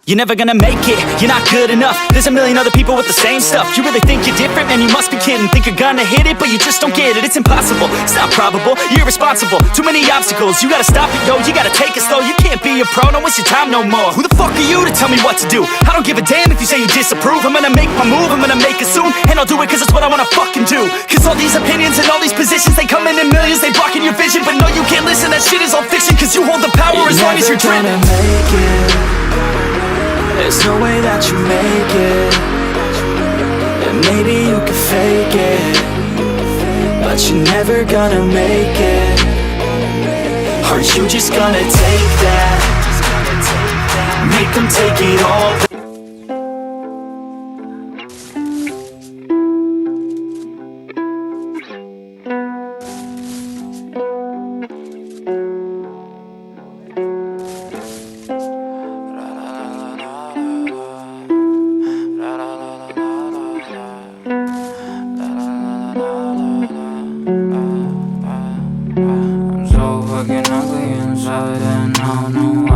You're never gonna make it, you're not good enough. There's a million other people with the same stuff. You really think you're different? Man, you must be kidding. Think you're gonna hit it, but you just don't get it. It's impossible, it's not probable, you're irresponsible. Too many obstacles, you gotta stop it, yo. You gotta take it slow, you can't be a pro. Don't waste your time no more. Who the fuck are you to tell me what to do? I don't give a damn if you say you disapprove. I'm gonna make my move, I'm gonna make it soon. And I'll do it cause it's what I wanna fucking do. Cause all these opinions and all these positions, they come in millions, they blocking your vision. But no, you can't listen, that shit is all fiction. Cause you hold the power as long as you're dreaming. Make it. There's no way that you make it. And maybe you can fake it, but you're never gonna make it. Are you just gonna take that? Make them take it all. I'm so fucking ugly inside and I don't know